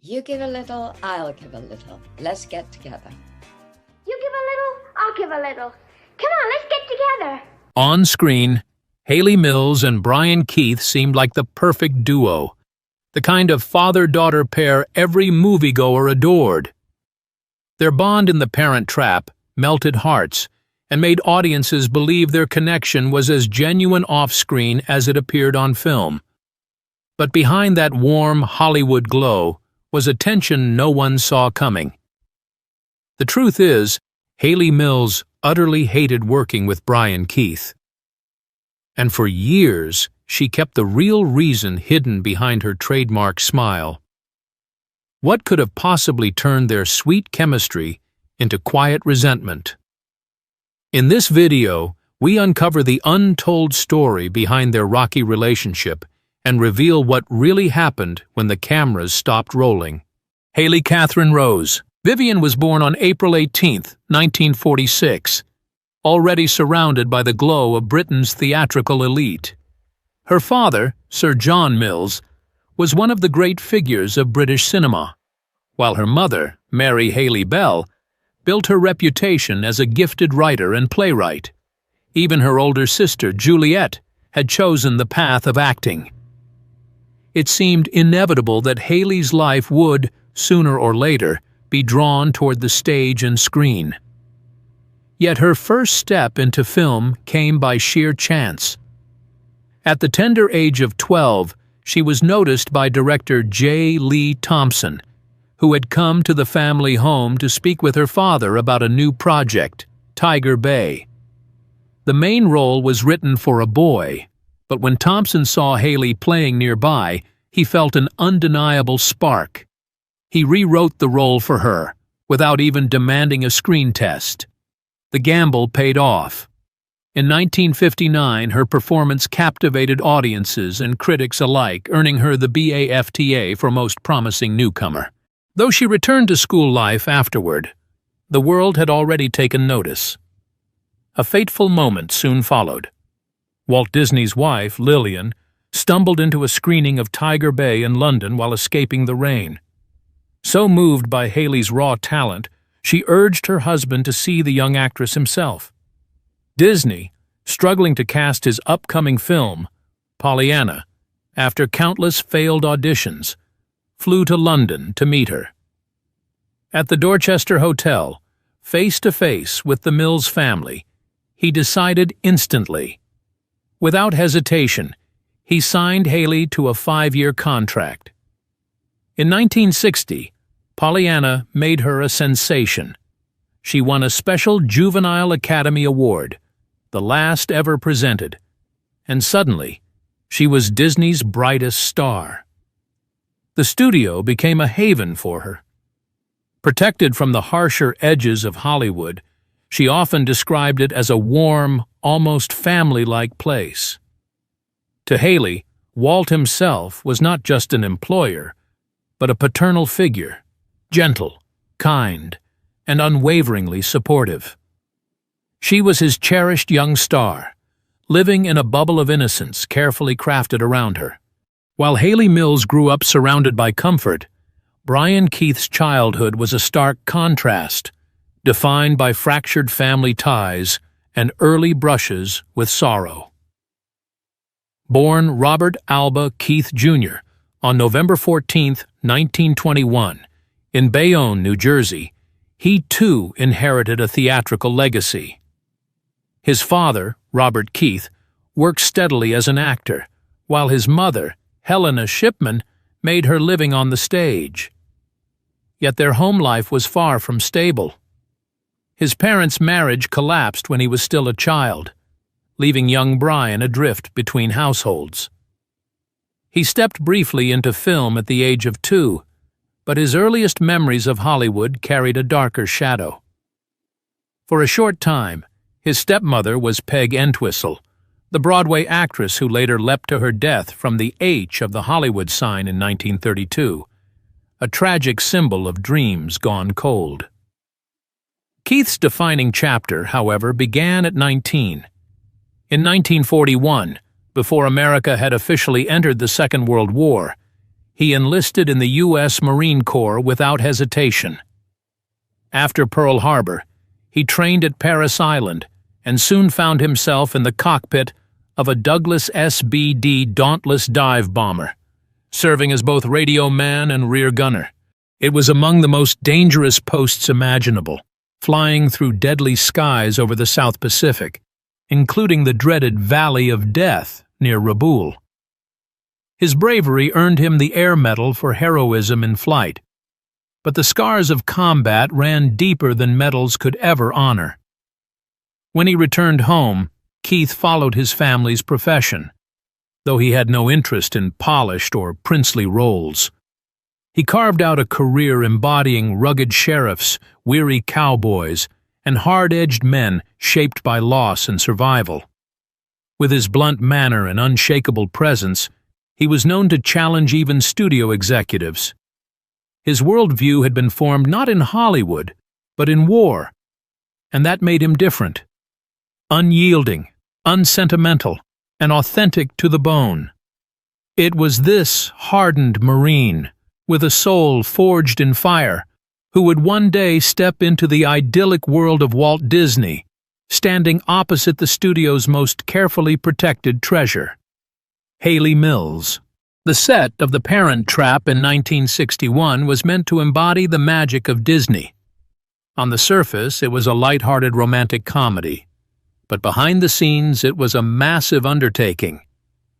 You give a little, I'll give a little. Let's get together. You give a little, I'll give a little. Come on, let's get together. On screen, Hayley Mills and Brian Keith seemed like the perfect duo, the kind of father-daughter pair every moviegoer adored. Their bond in The Parent Trap melted hearts and made audiences believe their connection was as genuine off-screen as it appeared on film. But behind that warm Hollywood glow was a tension no one saw coming. The truth is, Hayley Mills utterly hated working with Brian Keith. And for years, she kept the real reason hidden behind her trademark smile. What could have possibly turned their sweet chemistry into quiet resentment? In this video, we uncover the untold story behind their rocky relationship and reveal what really happened when the cameras stopped rolling. Hayley Catherine Rose. Vivian was born on April 18, 1946, already surrounded by the glow of Britain's theatrical elite. Her father, Sir John Mills, was one of the great figures of British cinema, while her mother, Mary Hayley Bell, built her reputation as a gifted writer and playwright. Even her older sister, Juliet, had chosen the path of acting. It seemed inevitable that Hayley's life would, sooner or later, be drawn toward the stage and screen. Yet her first step into film came by sheer chance. At the tender age of 12, she was noticed by director J. Lee Thompson, who had come to the family home to speak with her father about a new project, Tiger Bay. The main role was written for a boy, but when Thompson saw Hayley playing nearby, he felt an undeniable spark. He rewrote the role for her, without even demanding a screen test. The gamble paid off. In 1959, her performance captivated audiences and critics alike, earning her the BAFTA for Most Promising Newcomer. Though she returned to school life afterward, the world had already taken notice. A fateful moment soon followed. Walt Disney's wife, Lillian, stumbled into a screening of Tiger Bay in London while escaping the rain. So moved by Hayley's raw talent, she urged her husband to see the young actress himself. Disney, struggling to cast his upcoming film, Pollyanna, after countless failed auditions, flew to London to meet her. At the Dorchester Hotel, face to face with the Mills family, he decided instantly. Without hesitation, he signed Hayley to a 5-year contract. In 1960, Pollyanna made her a sensation. She won a special Juvenile Academy Award, the last ever presented, and suddenly, she was Disney's brightest star. The studio became a haven for her. Protected from the harsher edges of Hollywood, she often described it as a warm, almost family-like place. To Hayley, Walt himself was not just an employer, but a paternal figure, gentle, kind, and unwaveringly supportive. She was his cherished young star, living in a bubble of innocence carefully crafted around her. While Hayley Mills grew up surrounded by comfort, Brian Keith's childhood was a stark contrast, defined by fractured family ties and early brushes with sorrow. Born Robert Alba Keith Jr. on November 14, 1921, in Bayonne, New Jersey, he too inherited a theatrical legacy. His father, Robert Keith, worked steadily as an actor, while his mother, Helena Shipman, made her living on the stage. Yet their home life was far from stable. His parents' marriage collapsed when he was still a child, leaving young Brian adrift between households. He stepped briefly into film at the age of 2, but his earliest memories of Hollywood carried a darker shadow. For a short time, his stepmother was Peg Entwistle, the Broadway actress who later leapt to her death from the H of the Hollywood sign in 1932, a tragic symbol of dreams gone cold. Keith's defining chapter, however, began at 19. In 1941, before America had officially entered the Second World War, he enlisted in the U.S. Marine Corps without hesitation. After Pearl Harbor, he trained at Parris Island and soon found himself in the cockpit of a Douglas SBD Dauntless dive bomber, serving as both radio man and rear gunner. It was among the most dangerous posts imaginable, flying through deadly skies over the South Pacific, including the dreaded Valley of Death near Rabaul. His bravery earned him the Air Medal for heroism in flight, but the scars of combat ran deeper than medals could ever honor. When he returned home, Keith followed his family's profession, though he had no interest in polished or princely roles. He carved out a career embodying rugged sheriffs, weary cowboys, and hard-edged men shaped by loss and survival. With his blunt manner and unshakable presence, he was known to challenge even studio executives. His worldview had been formed not in Hollywood, but in war, and that made him different. Unyielding, unsentimental, and authentic to the bone. It was this hardened Marine, with a soul forged in fire, who would one day step into the idyllic world of Walt Disney, standing opposite the studio's most carefully protected treasure. Hayley Mills. The set of The Parent Trap in 1961 was meant to embody the magic of Disney. On the surface, it was a light-hearted romantic comedy, but behind the scenes it was a massive undertaking,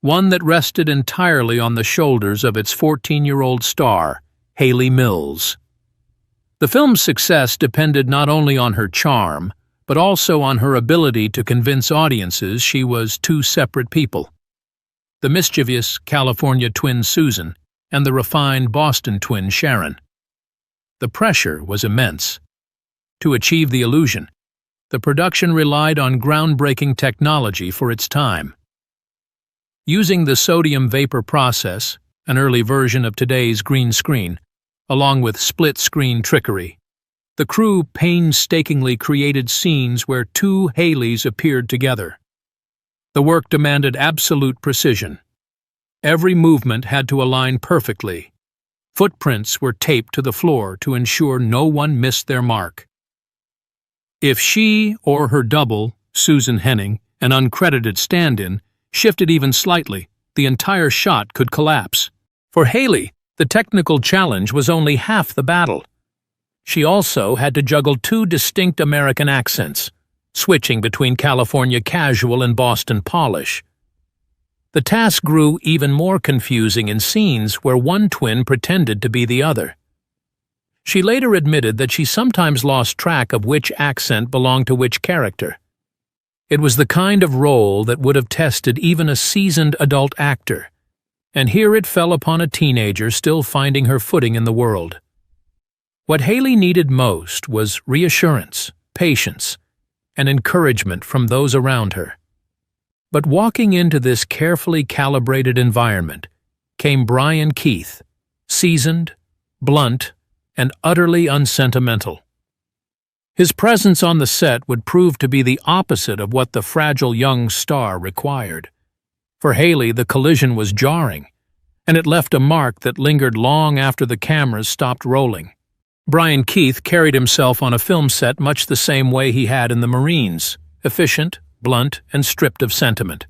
one that rested entirely on the shoulders of its 14-year-old star, Hayley Mills. The film's success depended not only on her charm, but also on her ability to convince audiences she was two separate people: the mischievous California twin Susan and the refined Boston twin Sharon. The pressure was immense. To achieve the illusion, the production relied on groundbreaking technology for its time. Using the sodium vapor process, an early version of today's green screen, along with split-screen trickery, the crew painstakingly created scenes where two Hayleys appeared together. The work demanded absolute precision. Every movement had to align perfectly. Footprints were taped to the floor to ensure no one missed their mark. If she or her double, Susan Henning, an uncredited stand-in, shifted even slightly, the entire shot could collapse. For Hayley, the technical challenge was only half the battle. She also had to juggle two distinct American accents, switching between California casual and Boston polish. The task grew even more confusing in scenes where one twin pretended to be the other. She later admitted that she sometimes lost track of which accent belonged to which character. It was the kind of role that would have tested even a seasoned adult actor, and here it fell upon a teenager still finding her footing in the world. What Hayley needed most was reassurance, patience, and encouragement from those around her. But walking into this carefully calibrated environment came Brian Keith, seasoned, blunt, and utterly unsentimental. His presence on the set would prove to be the opposite of what the fragile young star required. For Hayley, the collision was jarring, and it left a mark that lingered long after the cameras stopped rolling. Brian Keith carried himself on a film set much the same way he had in the Marines, efficient, blunt, and stripped of sentiment.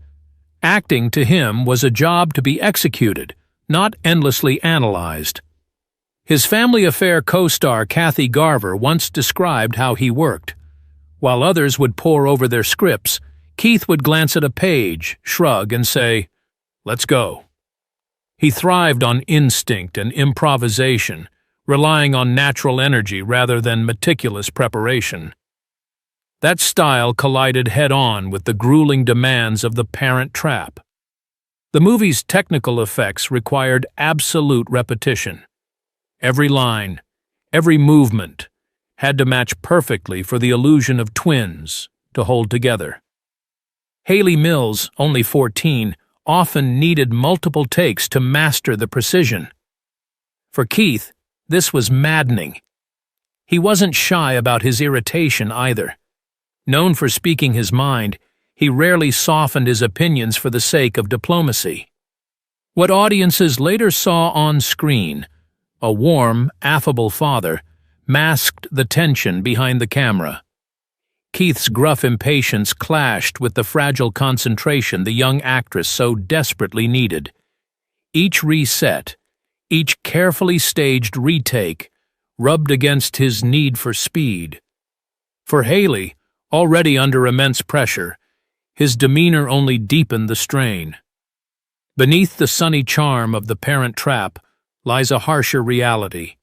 Acting to him was a job to be executed, not endlessly analyzed. His Family Affair co-star Kathy Garver once described how he worked. While others would pore over their scripts, Keith would glance at a page, shrug, and say, "Let's go." He thrived on instinct and improvisation, relying on natural energy rather than meticulous preparation. That style collided head-on with the grueling demands of The Parent Trap. The movie's technical effects required absolute repetition. Every line, every movement, had to match perfectly for the illusion of twins to hold together. Hayley Mills, only 14, often needed multiple takes to master the precision. For Keith, this was maddening. He wasn't shy about his irritation either. Known for speaking his mind, he rarely softened his opinions for the sake of diplomacy. What audiences later saw on screen, a warm, affable father, masked the tension behind the camera. Keith's gruff impatience clashed with the fragile concentration the young actress so desperately needed. Each reset, each carefully staged retake, rubbed against his need for speed. For Hayley, already under immense pressure, his demeanor only deepened the strain. Beneath the sunny charm of The Parent Trap lies a harsher reality.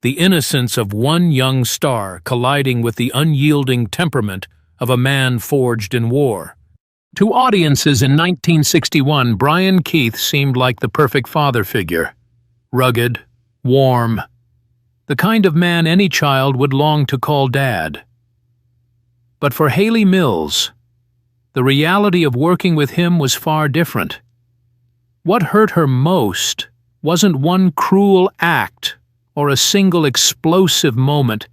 The innocence of one young star colliding with the unyielding temperament of a man forged in war. To audiences in 1961, Brian Keith seemed like the perfect father figure. Rugged, warm, the kind of man any child would long to call dad. But for Hayley Mills, the reality of working with him was far different. What hurt her most wasn't one cruel act or a single explosive moment,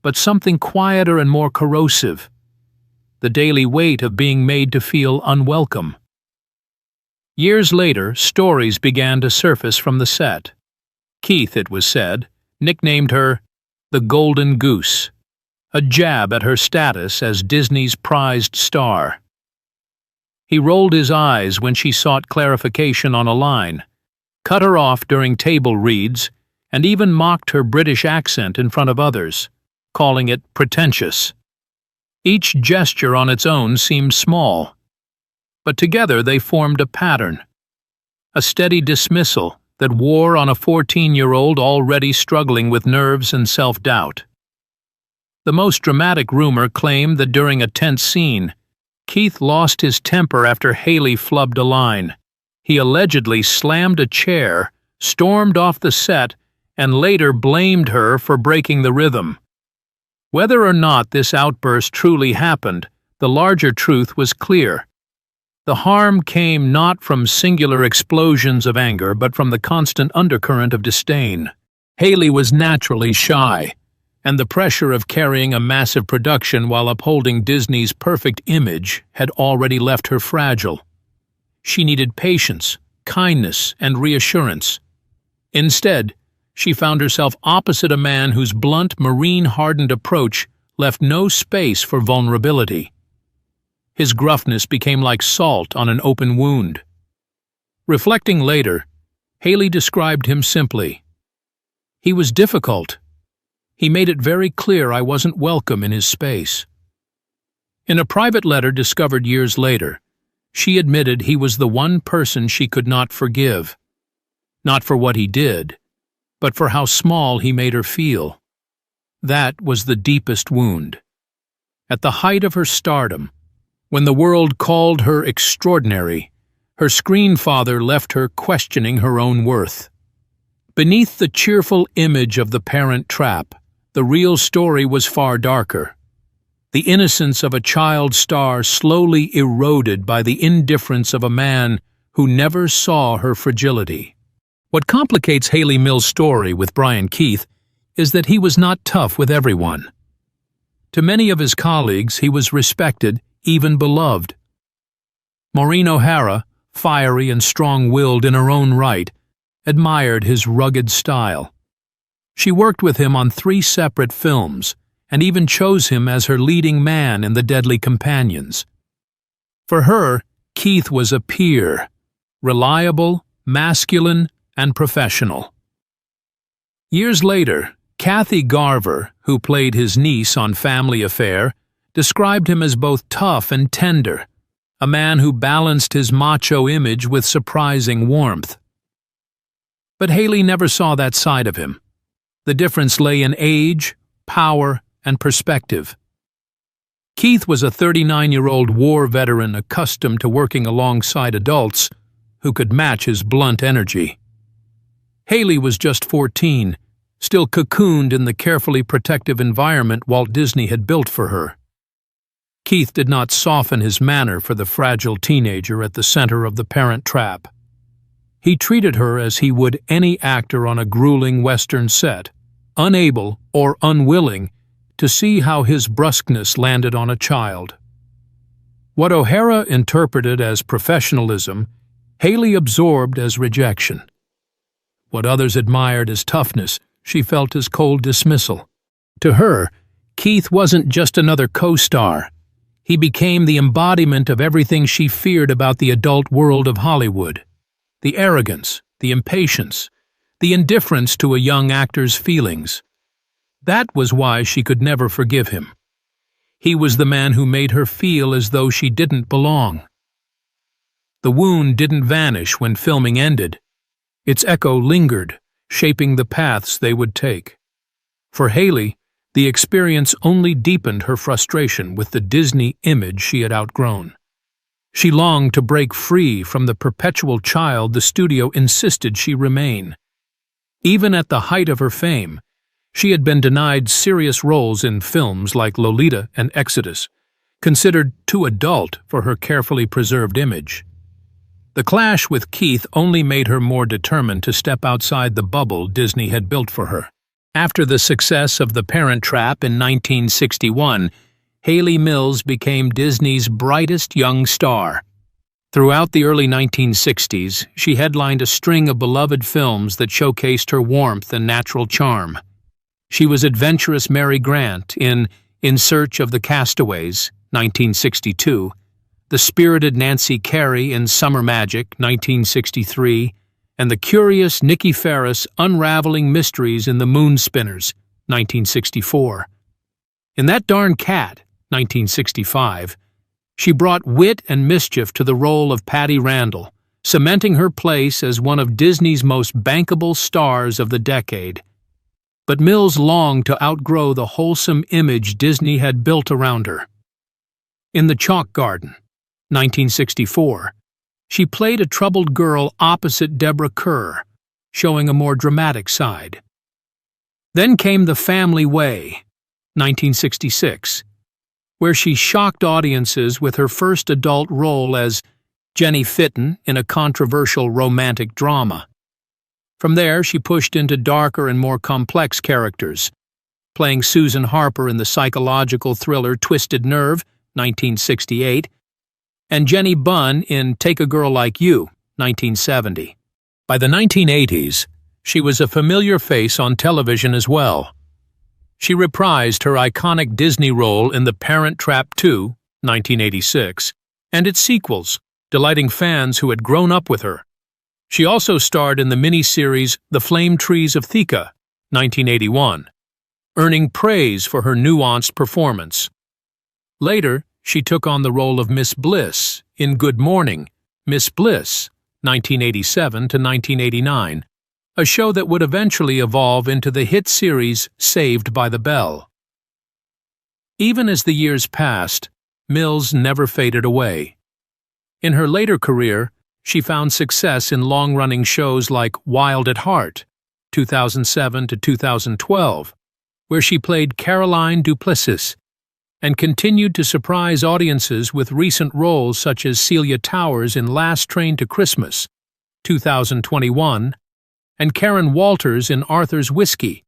but something quieter and more corrosive, the daily weight of being made to feel unwelcome. Years later, stories began to surface from the set. Keith, it was said, nicknamed her the Golden Goose, a jab at her status as Disney's prized star. He rolled his eyes when she sought clarification on a line, cut her off during table reads, and even mocked her British accent in front of others, calling it pretentious. Each gesture on its own seemed small, but together they formed a pattern, a steady dismissal that wore on a 14-year-old already struggling with nerves and self-doubt. The most dramatic rumor claimed that during a tense scene, Keith lost his temper after Hayley flubbed a line. He allegedly slammed a chair, stormed off the set, and later blamed her for breaking the rhythm. Whether or not this outburst truly happened, the larger truth was clear. The harm came not from singular explosions of anger, but from the constant undercurrent of disdain. Hayley was naturally shy, and the pressure of carrying a massive production while upholding Disney's perfect image had already left her fragile. She needed patience, kindness, and reassurance. Instead, she found herself opposite a man whose blunt, marine-hardened approach left no space for vulnerability. His gruffness became like salt on an open wound. Reflecting later, Hayley described him simply. He was difficult. He made it very clear I wasn't welcome in his space. In a private letter discovered years later, she admitted he was the one person she could not forgive. Not for what he did, but for how small he made her feel. That was the deepest wound. At the height of her stardom, when the world called her extraordinary, her screen father left her questioning her own worth. Beneath the cheerful image of The Parent Trap, the real story was far darker. The innocence of a child star slowly eroded by the indifference of a man who never saw her fragility. What complicates Hayley Mills' story with Brian Keith is that he was not tough with everyone. To many of his colleagues, he was respected, even beloved. Maureen O'Hara, fiery and strong-willed in her own right, admired his rugged style. She worked with him on 3 separate films, and even chose him as her leading man in The Deadly Companions. For her, Keith was a peer, reliable, masculine, and professional. Years later, Kathy Garver, who played his niece on Family Affair, described him as both tough and tender, a man who balanced his macho image with surprising warmth. But Hayley never saw that side of him. The difference lay in age, power, and perspective. Keith was a 39-year-old war veteran accustomed to working alongside adults who could match his blunt energy. Hayley was just 14, still cocooned in the carefully protective environment Walt Disney had built for her. Keith did not soften his manner for the fragile teenager at the center of The Parent Trap. He treated her as he would any actor on a grueling Western set, unable or unwilling to see how his brusqueness landed on a child. What O'Hara interpreted as professionalism, Hayley absorbed as rejection. What others admired as toughness, she felt as cold dismissal. To her, Keith wasn't just another co-star. He became the embodiment of everything she feared about the adult world of Hollywood. The arrogance, the impatience, the indifference to a young actor's feelings. That was why she could never forgive him. He was the man who made her feel as though she didn't belong. The wound didn't vanish when filming ended. Its echo lingered, shaping the paths they would take. For Hayley, the experience only deepened her frustration with the Disney image she had outgrown. She longed to break free from the perpetual child the studio insisted she remain. Even at the height of her fame, she had been denied serious roles in films like Lolita and Exodus, considered too adult for her carefully preserved image. The clash with Keith only made her more determined to step outside the bubble Disney had built for her. After the success of The Parent Trap in 1961, Hayley Mills became Disney's brightest young star. Throughout the early 1960s, she headlined a string of beloved films that showcased her warmth and natural charm. She was adventurous Mary Grant in Search of the Castaways, 1962, the spirited Nancy Carey in Summer Magic, 1963, and the curious Nikki Ferris unraveling mysteries in The Moonspinners, 1964. In That Darn Cat, 1965, she brought wit and mischief to the role of Patty Randall, cementing her place as one of Disney's most bankable stars of the decade. But Mills longed to outgrow the wholesome image Disney had built around her. In The Chalk Garden, 1964, she played a troubled girl opposite Deborah Kerr, showing a more dramatic side. Then came The Family Way, 1966, where she shocked audiences with her first adult role as Jenny Fitton in a controversial romantic drama. From there, she pushed into darker and more complex characters, playing Susan Harper in the psychological thriller Twisted Nerve, 1968, and Jenny Bunn in Take a Girl Like You, 1970. By the 1980s, she was a familiar face on television as well. She reprised her iconic Disney role in The Parent Trap 2, 1986, and its sequels, delighting fans who had grown up with her. She also starred in the miniseries The Flame Trees of Thika, 1981, earning praise for her nuanced performance. Later, she took on the role of Miss Bliss in Good Morning, Miss Bliss, 1987 to 1989, a show that would eventually evolve into the hit series Saved by the Bell. Even as the years passed, Mills never faded away. In her later career, she found success in long-running shows like Wild at Heart, 2007 to 2012, where she played Caroline Duplessis, and continued to surprise audiences with recent roles such as Celia Towers in Last Train to Christmas, 2021, and Karen Walters in Arthur's Whiskey,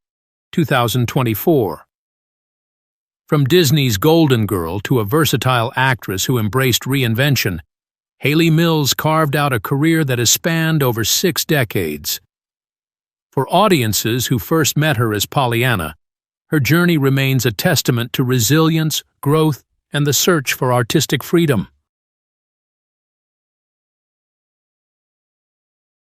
2024. From Disney's Golden Girl to a versatile actress who embraced reinvention, Hayley Mills carved out a career that has spanned over 6 decades. For audiences who first met her as Pollyanna, her journey remains a testament to resilience, growth, and the search for artistic freedom.